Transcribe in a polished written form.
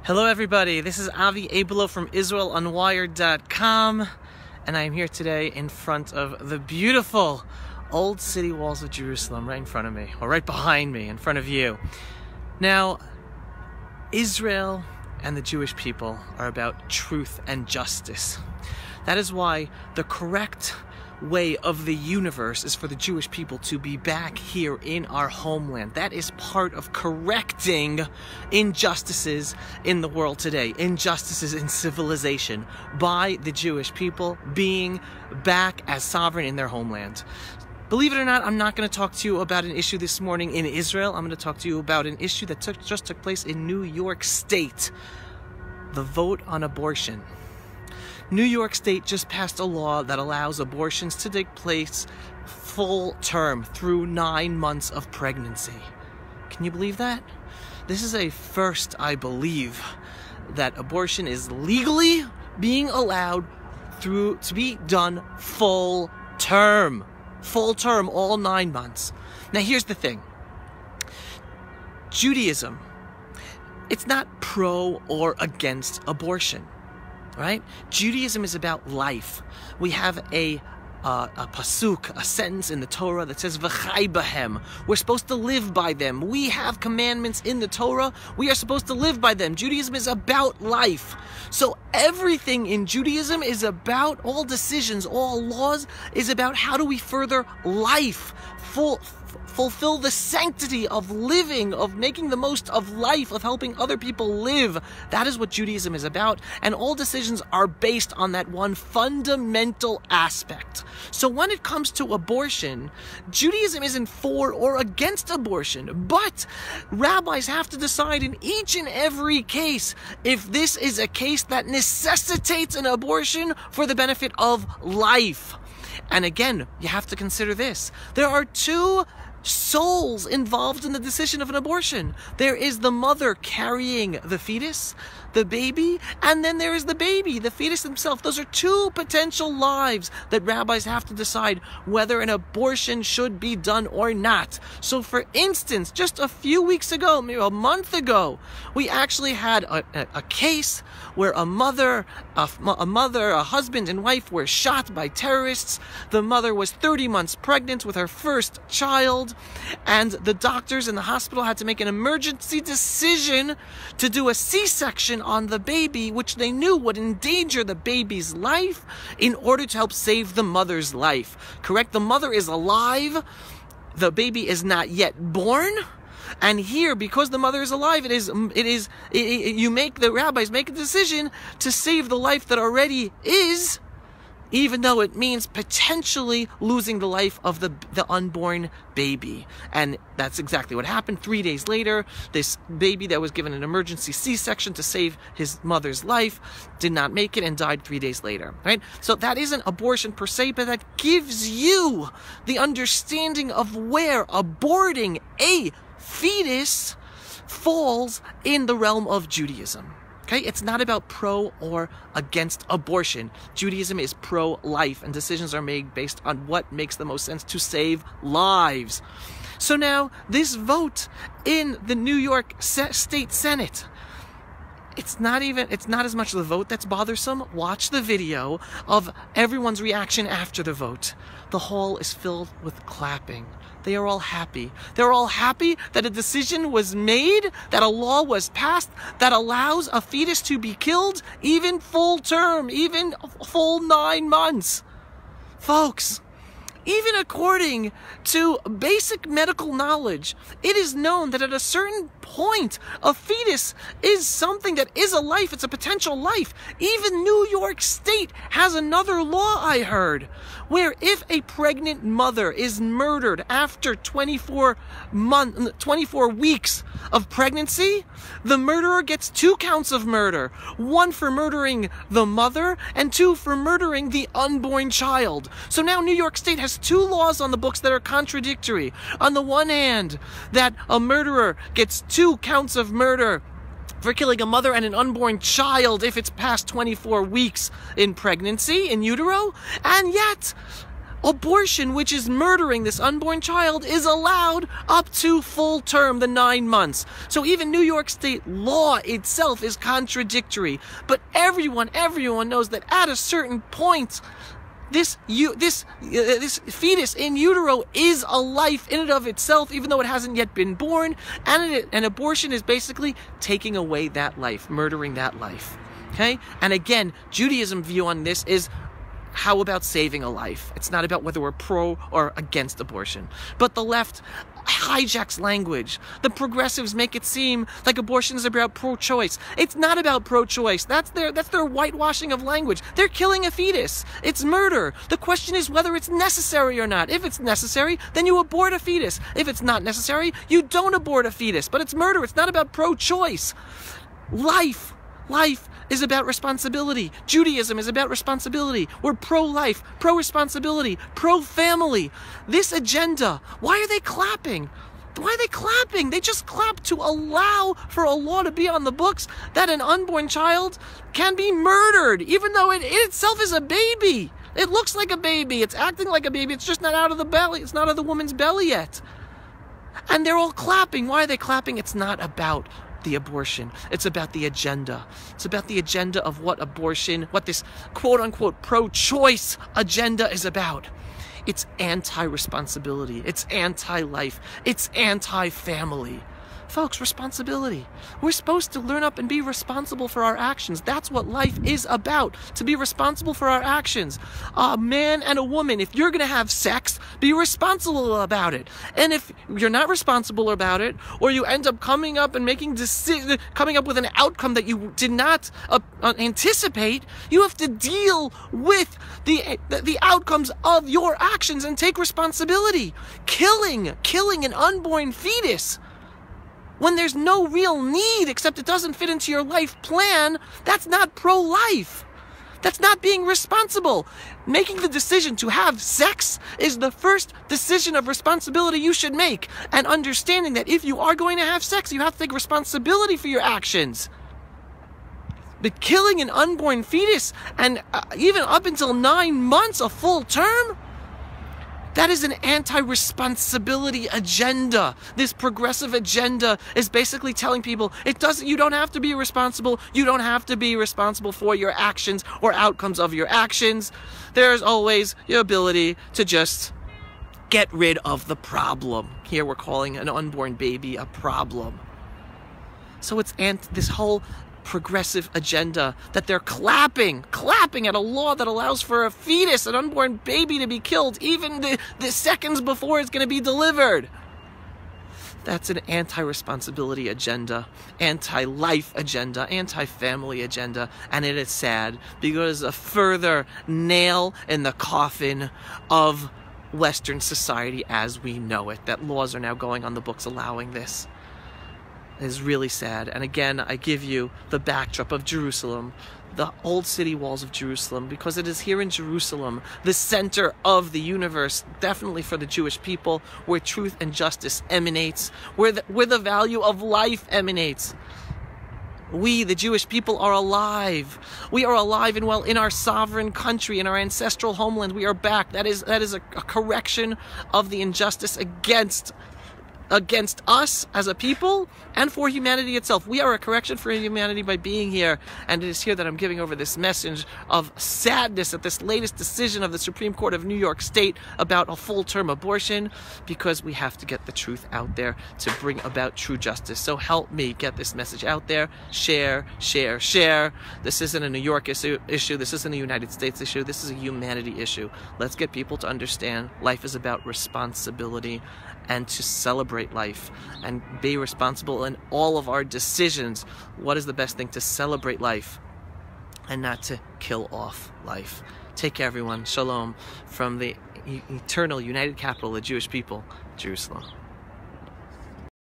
Hello everybody, this is Avi Abelo from IsraelUnwired.com, and I am here today in front of the beautiful old city walls of Jerusalem, right in front of me, or right behind me, in front of you. Now, Israel and the Jewish people are about truth and justice. That is why the correct way of the universe is for the Jewish people to be back here in our homeland. That is part of correcting injustices in the world today, injustices in civilization, by the Jewish people being back as sovereign in their homeland. Believe it or not, I'm not going to talk to you about an issue this morning in Israel. I'm going to talk to you about an issue that just took place in New York State, the vote on abortion. New York State just passed a law that allows abortions to take place full term through 9 months of pregnancy. Can you believe that? This is a first, I believe, that abortion is legally being allowed to be done full term. Full term, all 9 months. Now here's the thing. Judaism, it's not pro or against abortion. Right? Judaism is about life. We have a pasuk, a sentence in the Torah that says "V'chai b'hem." We're supposed to live by them. We have commandments in the Torah. We are supposed to live by them. Judaism is about life. So everything in Judaism is about, all decisions, all laws, is about how do we further life, fulfill the sanctity of living, of making the most of life, of helping other people live. That is what Judaism is about, and all decisions are based on that one fundamental aspect. So when it comes to abortion, Judaism isn't for or against abortion, but rabbis have to decide in each and every case if this is a case that necessitates an abortion for the benefit of life. And again, you have to consider this. There are two souls involved in the decision of an abortion. There is the mother carrying the fetus, the baby, and then there is the baby, the fetus himself. Those are two potential lives that rabbis have to decide whether an abortion should be done or not. So for instance, just a few weeks ago, maybe a month ago, we actually had a case where a husband and wife were shot by terrorists. The mother was 30 months pregnant with her first child, and the doctors in the hospital had to make an emergency decision to do a C-section on the baby, which they knew would endanger the baby's life, in order to help save the mother's life. Correct? The mother is alive. The baby is not yet born. And here, because the mother is alive, the rabbis make a decision to save the life that already is, even though it means potentially losing the life of the unborn baby. And that's exactly what happened. 3 days later, this baby that was given an emergency C-section to save his mother's life did not make it and died 3 days later, right? So that isn't abortion per se, but that gives you the understanding of where aborting a fetus falls in the realm of Judaism. Okay, it's not about pro or against abortion. Judaism is pro-life, and decisions are made based on what makes the most sense to save lives. So now, this vote in the New York State Senate, it's not as much the vote that's bothersome. Watch the video of everyone's reaction after the vote. The hall is filled with clapping. They are all happy. They're all happy that a decision was made, that a law was passed that allows a fetus to be killed, even full term, even full 9 months. Folks, even according to basic medical knowledge, it is known that at a certain point, a fetus is something that is a life. It's a potential life. Even New York State has another law, I heard, where if a pregnant mother is murdered after 24 weeks of pregnancy, the murderer gets 2 counts of murder. 1 for murdering the mother and 2 for murdering the unborn child. So now New York State has 2 laws on the books that are contradictory. On the one hand, that a murderer gets 2 counts of murder for killing a mother and an unborn child if it's past 24 weeks in pregnancy, in utero, and yet Abortion, which is murdering this unborn child, is allowed up to full term, the 9 months. So even New York State law itself is contradictory. But everyone knows that at a certain point, this fetus in utero is a life in and of itself, even though it hasn't yet been born. And an abortion is basically taking away that life, murdering that life. Okay? And again, Judaism's view on this is, how about saving a life? It's not about whether we're pro or against abortion. But the left hijacks language. The progressives make it seem like abortion is about pro-choice. It's not about pro-choice. That's their whitewashing of language. They're killing a fetus. It's murder. The question is whether it's necessary or not. If it's necessary, then you abort a fetus. If it's not necessary, you don't abort a fetus. But it's murder. It's not about pro-choice. Life is about responsibility. Judaism is about responsibility. We're pro-life, pro-responsibility, pro-family. This agenda, why are they clapping? Why are they clapping? They just clap to allow for a law to be on the books that an unborn child can be murdered, even though it itself is a baby. It looks like a baby. It's acting like a baby. It's just not out of the belly. It's not out of the woman's belly yet. And they're all clapping. Why are they clapping? It's not about the abortion. It's about the agenda. It's about the agenda of what this quote-unquote pro-choice agenda is about. It's anti-responsibility. It's anti-life. It's anti-family. Folks, responsibility. We're supposed to learn up and be responsible for our actions. That's what life is about, to be responsible for our actions. A man and a woman, if you're going to have sex, be responsible about it. And if you're not responsible about it, or you end up coming up with an outcome that you did not anticipate, you have to deal with the outcomes of your actions and take responsibility. Killing an unborn fetus when there's no real need except it doesn't fit into your life plan, that's not pro-life. That's not being responsible. Making the decision to have sex is the first decision of responsibility you should make. And understanding that if you are going to have sex, you have to take responsibility for your actions. But killing an unborn fetus, and even up until 9 months, a full term, that is an anti-responsibility agenda. This progressive agenda is basically telling people you don't have to be responsible. You don't have to be responsible for your actions or outcomes of your actions. There's always your ability to just get rid of the problem. Here we're calling an unborn baby a problem. So it's this whole progressive agenda that they're clapping at a law that allows for a fetus, an unborn baby, to be killed even the seconds before it's going to be delivered. That's an anti-responsibility agenda, anti-life agenda, anti-family agenda, and it is sad because a further nail in the coffin of Western society as we know it, that laws are now going on the books allowing this. It is really sad. And again, I give you the backdrop of Jerusalem, the old city walls of Jerusalem, because it is here in Jerusalem, the center of the universe, definitely for the Jewish people, where truth and justice emanates, where the value of life emanates. We, the Jewish people, are alive. We are alive and well in our sovereign country, in our ancestral homeland. We are back. That is a correction of the injustice against us as a people and for humanity itself. We are a correction for humanity by being here, and it is here that I'm giving over this message of sadness at this latest decision of the Supreme Court of New York State about a full-term abortion, because we have to get the truth out there to bring about true justice. So help me get this message out there. Share. This isn't a New York issue. This isn't a United States issue. This is a humanity issue. Let's get people to understand life is about responsibility, and to celebrate life and be responsible in all of our decisions. What is the best thing? To celebrate life and not to kill off life. Take care, everyone. Shalom from the eternal united capital of the Jewish people, Jerusalem.